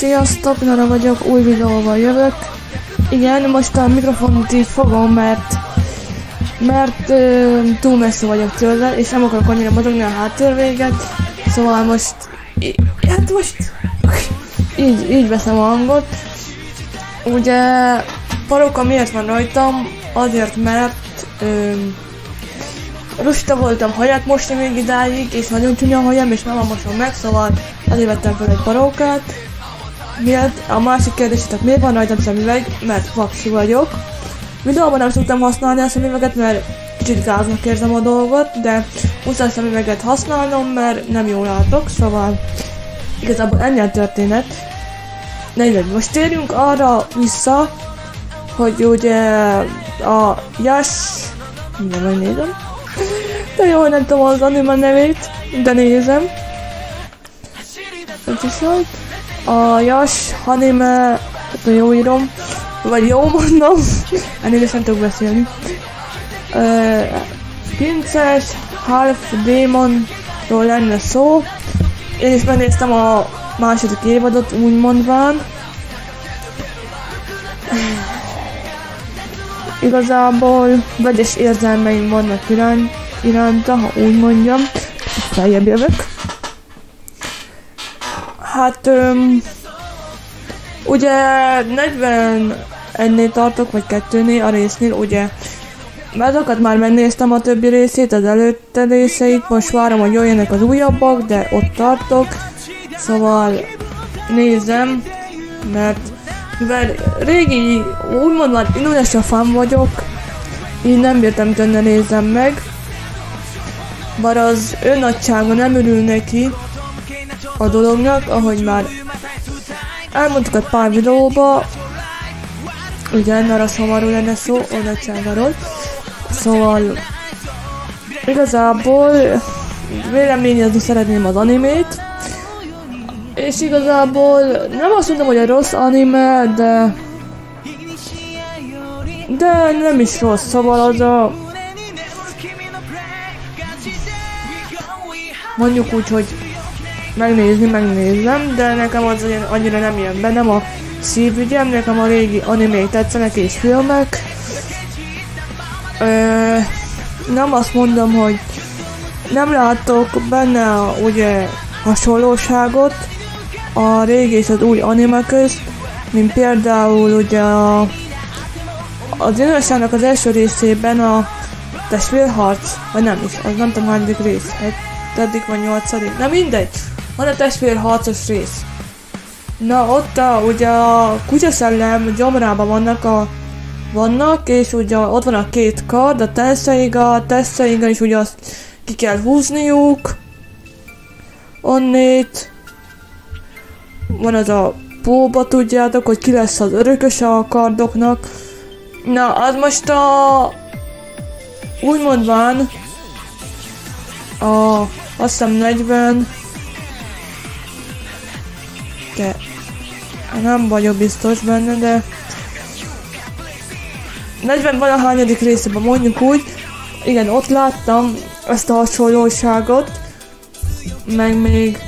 Sziasztok, Nara vagyok, új videóval jövök. Igen, most a mikrofont így fogom, mert túl messze vagyok tőle, és nem akarok annyira mozogni a háttérvéget. Szóval most így veszem a hangot. Ugye paróka miért van rajtam? Azért, mert lusta voltam haját mosni még idáig, és nagyon csúnya a hajam, és nem mosom meg, szóval azért vettem fel egy parókát. Miért? A másik kérdésetek, miért van rajtam szemüveg? Mert vaksi vagyok. Videóban nem szoktam használni a szemüveget, mert kicsit gáznak érzem a dolgot, de muszáj szemüveget használnom, mert nem jól látok, szóval igazából ennyi a történet. Most térjünk arra vissza, hogy ugye a mindjárt megnézem. De jó, nem tudom az anime nevét, de nézem. A Yash anime, jó írom, vagy jó mondom, ennél is nem tudok beszélni. Princess Half Demonról lenne szó. Én is megnéztem a második évadot, úgy mondván. Igazából vegyes érzelmeim vannak iránta, ha úgy mondjam. Feljebb jövök. Hát, ugye 41-nél tartok, vagy 2-nél a résznél, ugye. Azokat már megnéztem a többi részét, az előtte részeit, most várom, hogy jöjjenek az újabbak, de ott tartok. Szóval nézem, mert mivel régi, úgymond már Inuyasha fan vagyok, így nem bírtam tönne nézem meg. Bár az önnagysága nem örül neki a dolognak, ahogy már elmondtuk egy pár videóba, ugye Narasamáról lenne szó, önnagyságáról. Szóval igazából véleményezni szeretném az animét, és igazából nem azt mondom, hogy a rossz anime, de nem is rossz, szóval az a mondjuk úgy, hogy megnézem, de nekem az annyira nem jön be, nem a szívügyem, nekem a régi animék tetszenek és filmek. Nem azt mondom, hogy nem látok benne ugye hasonlóságot a régi és az új anime közt, mint például ugye az Inuyashának az első részében a testvérharc, vagy nem is, az nem tudom hányadik rész, 7. vagy 8. Na mindegy, van a testvérharcos rész. Na ott ugye a kutyaszellem gyomrában vannak, és ugye ott van a két kard, a Tenseiga is ugye azt ki kell húzniuk. Onnét van az a próba, tudjátok, hogy ki lesz az örökös a kardoknak. Na, az most úgy mondván azt hiszem 40, de nem vagyok biztos benne, de 40 valahányadik részében mondjuk úgy. Igen, ott láttam ezt a hasonlóságot, meg még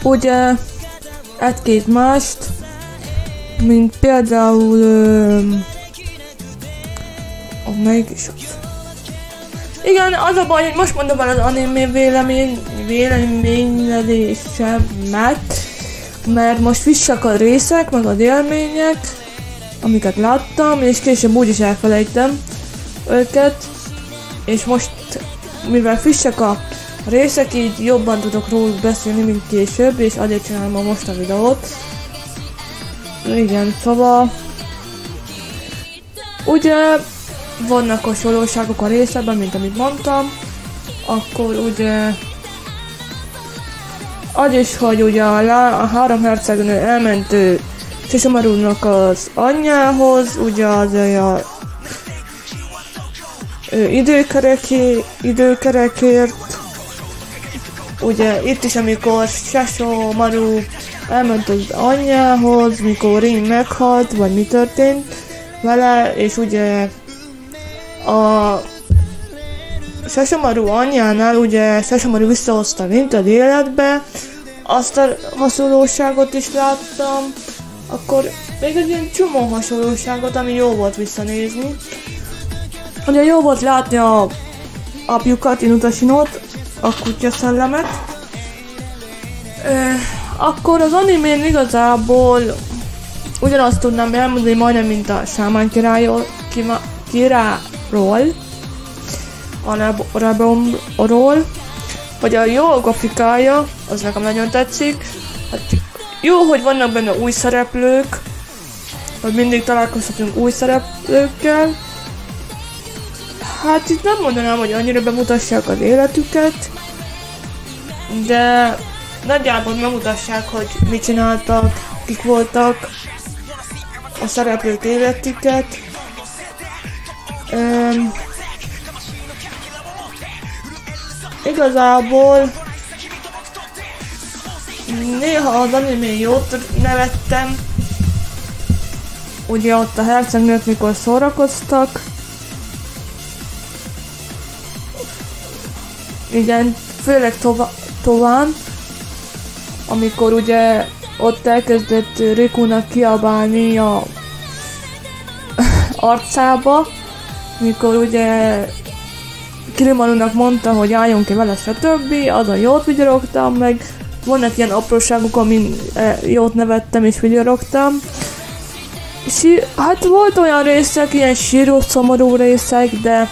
ugye egy-két mást, mint például melyik. Igen, az a baj, hogy most mondom el az anime véleményezésemet, mert most frissak a részek, meg az élmények, amiket láttam, és később úgyis elfelejtem őket, és most, mivel frissak a részek, így jobban tudok róluk beszélni, mint később, és azért csinálom most a videót. Igen, szóval ugye vannak hasonlóságok a részekben, mint amit mondtam, akkor ugye az is, hogy ugye a 3 hercegnő elment Sesshomarunak az anyjához, ugye az a időkerekért. Ugye itt is, amikor Sesshomaru elment az anyjához, mikor Rin meghalt, vagy mi történt vele, és ugye a Sesshomaru anyjánál ugye Sesshomaru visszahozta Rint az életbe, azt a hasonlóságot is láttam, akkor még egy ilyen csomó hasonlóságot, ami jó volt visszanézni. Ugye jó volt látni a apjukat, Inutasinót, a kutyaszellemet. Akkor az animén igazából ugyanazt tudnám elmondani majdnem, mint a Sámán királyról, a Rebomról, hogy a jó a grafikája, az nekem nagyon tetszik. Hát jó, hogy vannak benne új szereplők, hogy mindig találkozhatunk új szereplőkkel. Hát itt nem mondanám, hogy annyira bemutassák az életüket, de nagyjából bemutassák, hogy mit csináltak, kik voltak, a szereplők életüket. Igazából néha az animén jót nevettem, ugye ott a hercegnők mikor szórakoztak. Igen, főleg Tován, amikor ugye ott elkezdett Rikunak kiabálni a arcába, mikor ugye Kirimarunak mondta, hogy álljon ki vele, stb. Azon jót vigyorogtam, meg vannak ilyen apróságok, amin jót nevettem és vigyorogtam. Hát volt olyan részek, ilyen síró, szomorú részek, de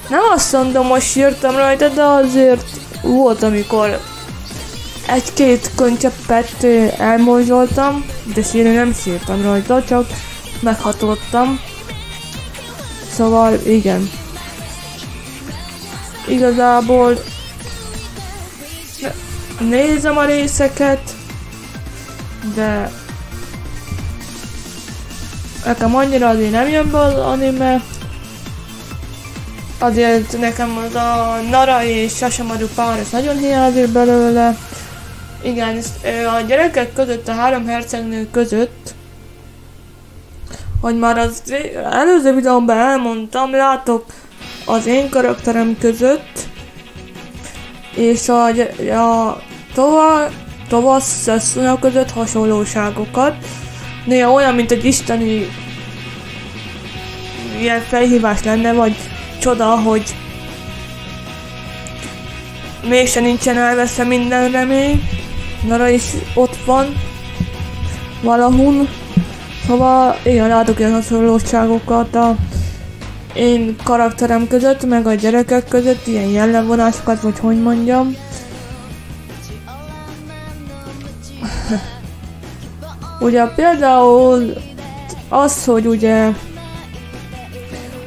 nem azt mondom, hogy sírtam rajta, de azért volt, amikor egy-két könycseppet elmorzsoltam, de sírni nem sírtam rajta, csak meghatottam. Szóval igen. Igazából nézem a részeket, de nekem annyira azért nem jön be az anime. Azért nekem az a Nara és Sasamaru pár, ez nagyon hiányzik belőle. Igen, a gyerekek között, a 3 hercegnő között, hogy már az előző videóban elmondtam, látok az én karakterem között és a Tovasz Sasuna között hasonlóságokat. Néha olyan, mint egy isteni ilyen felhívás lenne, vagy csoda, hogy mégse nincsen elveszve minden remény. Nara is ott van valahol. Szóval igen, látok ilyen hasonlóságokat a én karakterem között, meg a gyerekek között, ilyen jellemvonásokat, vagy hogy mondjam. Ugye például az, hogy ugye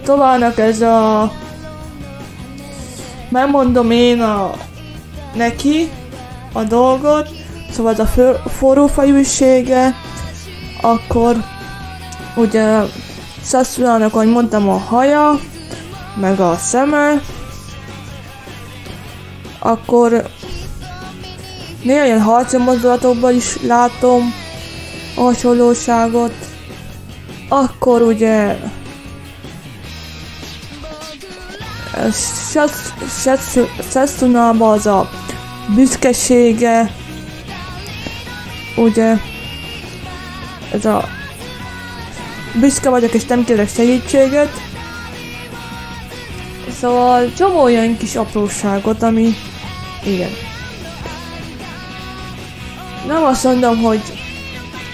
Tovának ez a... megmondom én neki a dolgot, szóval az a forrófejűsége, akkor ugye Sasunának, ahogy mondtam, a haja, meg a szeme, akkor néha ilyen harci mozdulatokban is látom a hasonlóságot, akkor ugye Sasunában az a büszkesége, ugye ez a büszke vagyok és nem kérek segítséget. Szóval csomó olyan kis apróságot, ami igen. Nem azt mondom, hogy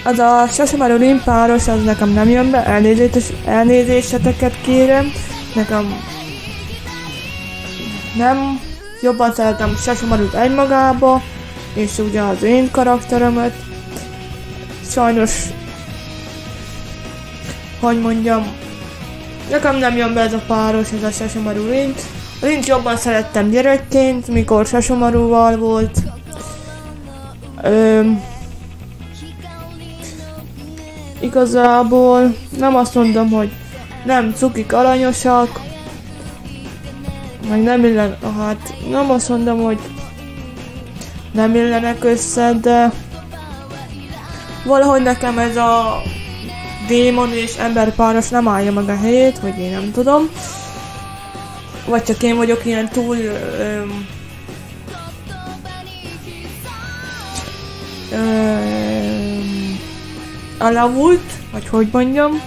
az a Sasamaru Rin páros az nekem nem jön be, elnézéseteket kérem. Nekem nem, jobban szeretem Sasamaru-t egymagába, és ugye az én karakteremet. Sajnos, hogy mondjam, nekem nem jön be ez a páros, ez a Sasamaru Rin. A Rint jobban szerettem gyerekként, mikor Sasamaruval volt. Igazából nem azt mondom, hogy nem cukik aranyosak, meg nem illen, hát nem azt mondom, hogy nem illenek össze, de valahogy nekem ez a démon és ember páros nem állja meg a helyét, vagy én nem tudom. Vagy csak én vagyok ilyen túl elavult, vagy hogy mondjam.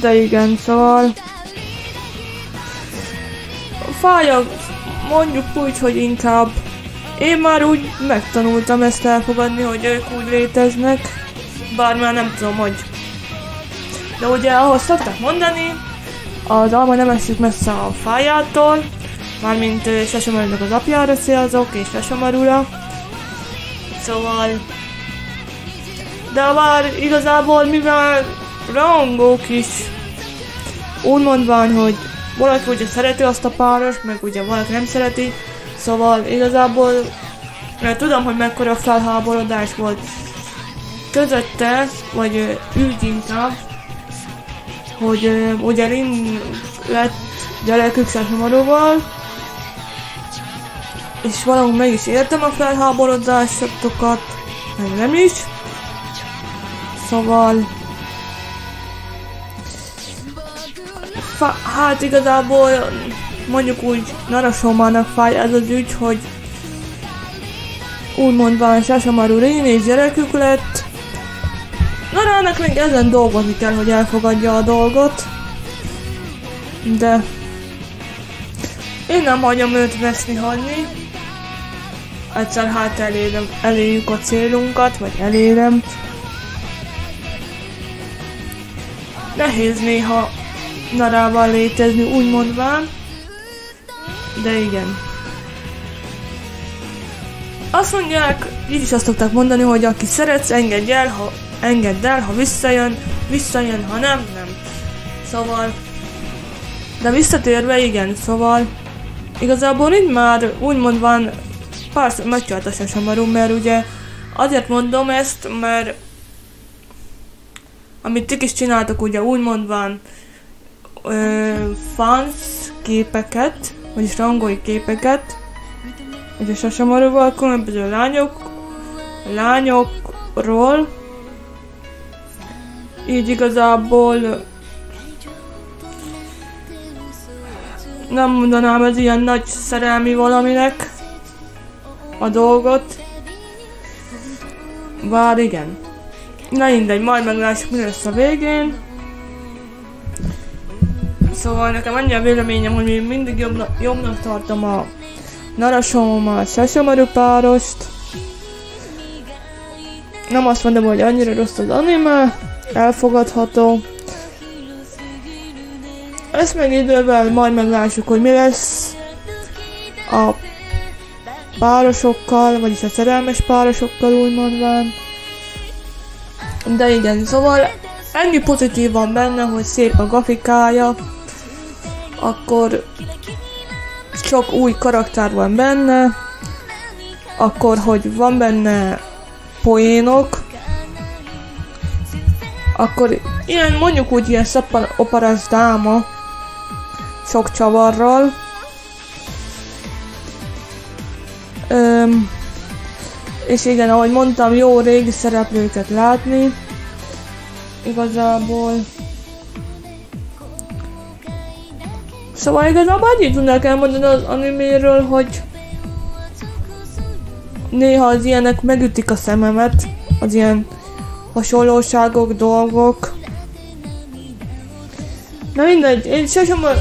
De igen, szóval fáj, mondjuk úgy, hogy inkább én már úgy megtanultam ezt elfogadni, hogy ők úgy léteznek, bár már nem tudom, hogy. De ugye, ahhoz szoktak mondani, az alma nem esik messze a fájától, mármint Sesshomarunak az apjára célzok, és Sesshomarura. Szóval... De már igazából, mivel rangok is úgy mondván, hogy valaki ugye szereti azt a páros, meg ugye valaki nem szereti, szóval igazából, mert tudom, hogy mekkora felháborodás volt közötte, vagy ügy inkább, hogy ugye Rin lett gyerekük Sesshomaruval, és valahol meg is értem a felháborodásokat, meg nem is. Szóval... hát igazából mondjuk úgy Narashomának fáj ez az ügy, hogy úgymondván Sesshomaru Rin és gyerekük lett. Narának még ezen dolgozni kell, hogy elfogadja a dolgot. De... én nem hagyom őt veszni hagyni. Egyszer hát elérjük a célunkat, vagy elérem. Nehéz néha Narával létezni, úgy mondván. De igen. Azt mondják, így is azt szokták mondani, hogy aki szeretsz, engedd el, ha visszajön, ha nem, nem. Szóval... de visszatérve, igen, szóval... igazából itt már úgy mondván párszor megcsalt a Sesshomaru, mert ugye azért mondom ezt, mert amit ti is csináltak, ugye úgy mondván fans képeket, vagyis rangolj képeket, ugye Sesshomaruval, különböző lányokról, így igazából nem mondanám ez ilyen nagy szerelmi valaminek a dolgot, bár igen. Na mindegy, majd meglássuk, mi lesz a végén. Szóval nekem annyi a véleményem, hogy még mindig jobbnak tartom a Narashoma Sesshomaru párost. Nem azt mondom, hogy annyira rossz az anime, elfogadható. Ezt meg idővel majd meglássuk, hogy mi lesz a párosokkal, vagyis a szerelmes párosokkal úgy mondván. De igen, szóval ennyi pozitív van benne, hogy szép a grafikája, akkor sok új karakter van benne, akkor hogy van benne poénok, akkor ilyen mondjuk úgy ilyen szappan operás dráma, sok csavarral. És igen, ahogy mondtam, jó régi szereplőket látni. Igazából. Szóval igazából annyit tudnák elmondani az animéről, hogy néha az ilyenek megütik a szememet, az ilyen hasonlóságok, dolgok. Na mindegy, én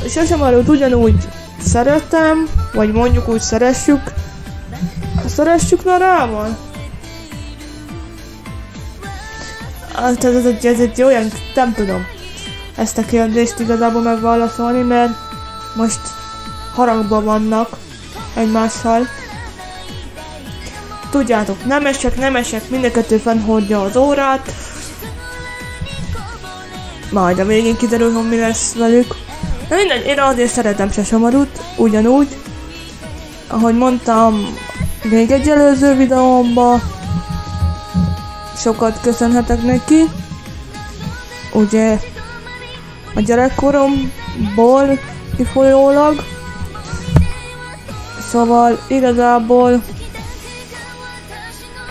Sesshomarut ugyanúgy szeretem, vagy mondjuk úgy szeressük. Szeressük Narával? Hát ez egy olyan, nem tudom ezt a kérdést igazából megválaszolni, mert most haragban vannak egymással. Tudjátok, nemesek, mind a kettő fennhordja az órát. Majd a végén kiderül, hogy mi lesz velük. Na mindegy, én azért szeretem Sesshomarut, ugyanúgy. Ahogy mondtam, még egy előző videómban, sokat köszönhetek neki. Ugye a gyerekkoromból kifolyólag. Szóval igazából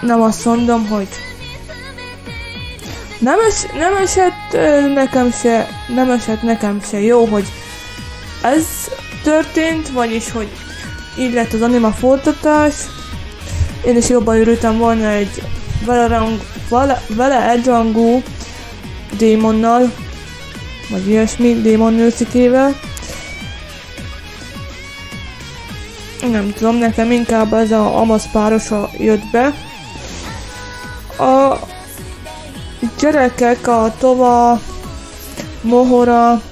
nem azt mondom, hogy nem esett nekem se jó, hogy ez történt, vagyis hogy így lett az anime folytatás. Én is jobban örültem volna egy vele egyrangú démonnal, vagy ilyesmi, démon nőszikével. Nem tudom, nekem inkább ez a Amaz párosa jött be. A gyerekek, a Tova, Mohora,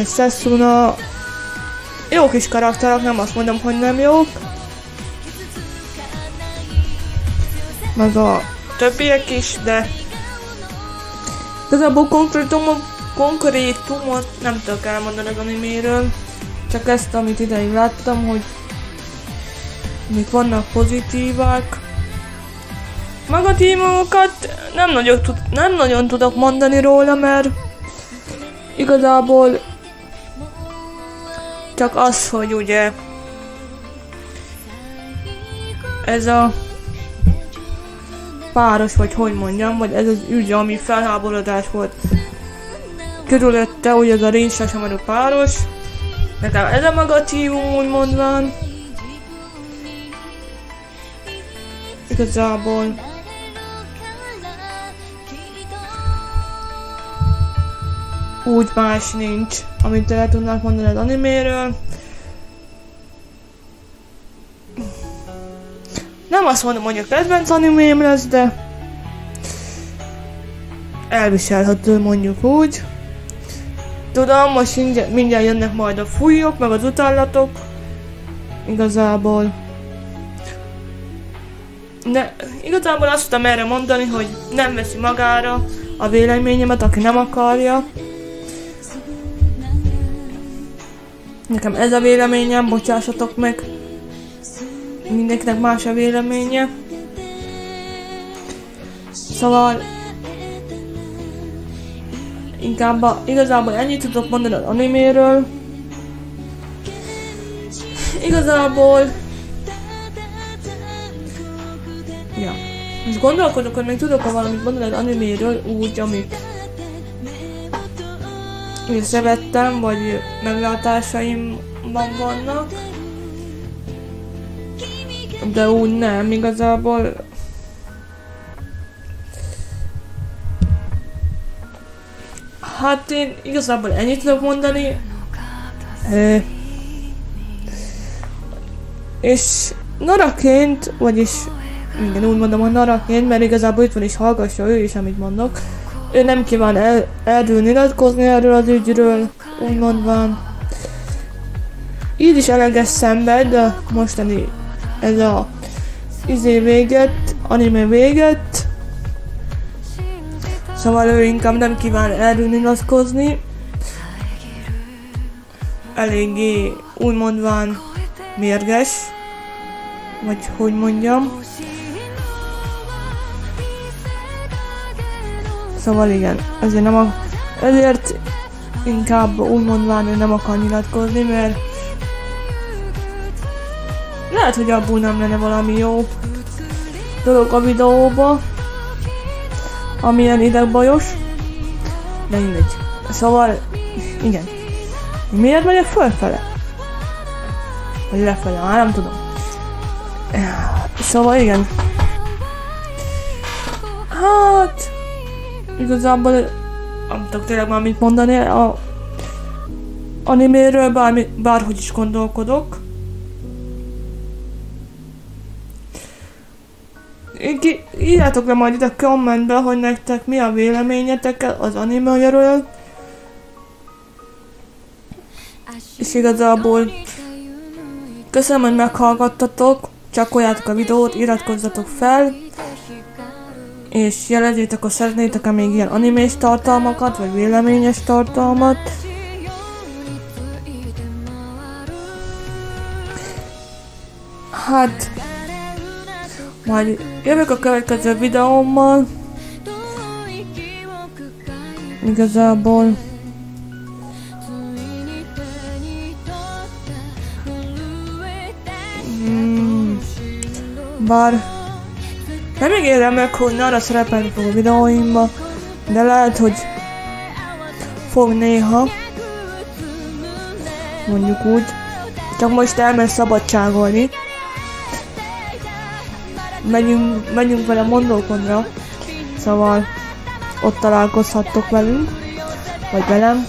Setsuna, jó kis karakterek, nem azt mondom, hogy nem jók. Meg a többiek is, de igazából konkrétumot nem tudok elmondani az animéről. Csak ezt, amit ideig láttam, hogy még vannak pozitívak. Negatívumokat nem nagyon tudok mondani róla, mert igazából csak az, hogy ugye ez a páros, vagy hogy mondjam, vagy ez az ügy, ami felháborodás volt körülötte, hogy ez a Rin-Sasamaru páros. Nekem ez a negatívum úgymond van. Igazából úgy más nincs, amit el tudnák mondani az animéről. Nem azt mondom, hogy a kedvenc animém lesz, de elviselhető, mondjuk úgy. Tudom, most mindjárt jönnek majd a fújjok, meg az utállatok. Igazából. De igazából azt tudom erre mondani, hogy nem veszi magára a véleményemet, aki nem akarja. Nekem ez a véleményem, bocsássatok meg. Mindenkinek más a véleménye. Szóval inkább igazából ennyit tudok mondani az animéről. Igazából ja. Most gondolkodok, hogy még tudok valamit mondani az animéről úgy, amit észrevettem, vagy meglátásaimban vannak. De úgy nem, igazából hát én igazából ennyit tudok mondani. És Naraként, vagyis igen, úgy mondom, hogy Naraként, mert igazából itt van is hallgassa ő is, amit mondok. Ő nem kíván erről nyilatkozni erről az ügyről, úgy mondván. Így is eleges szenved, de mostani ez a véget, anime véget. Szóval ő inkább nem kíván erről nyilatkozni. Eléggé úgy mondván mérges, vagy hogy mondjam. Szóval igen, ezért inkább úgy mondván ő nem akar nyilatkozni, mert lehet, hogy abból nem lenne valami jó dolog a videóba, amilyen idegbajos, de mindegy. Szóval, igen. Miért megyek fölfele? Vagy lefele, már nem tudom. Szóval igen. Hát igazából nem tudok tényleg már mit mondani a animéről, bárhogy is gondolkodok. Írjátok le majd ide a kommentbe, hogy nektek mi a véleményetek az animéről. És igazából köszönöm, hogy meghallgattatok, csakoljátok a videót, iratkozzatok fel, és jelezzétek, ha szeretnétek még ilyen animés tartalmakat, vagy véleményes tartalmat. Hát majd jövök a következő videómmal. Igazából bár nem ígérem meg, hogy Nara szerepelni fog a videóimba, de lehet, hogy fog néha, mondjuk úgy, csak most elmegy szabadságolni, megyünk vele Mondókonra, szóval ott találkozhattok velünk, vagy velem.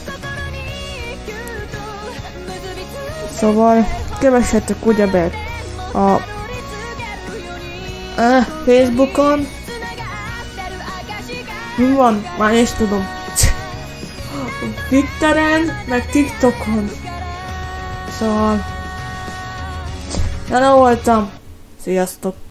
Szóval kövessetek ugye be a Facebookon. Mi van? Már is tudom. Twitteren, meg TikTokon. Szóval... Jana voltam. Sziasztok!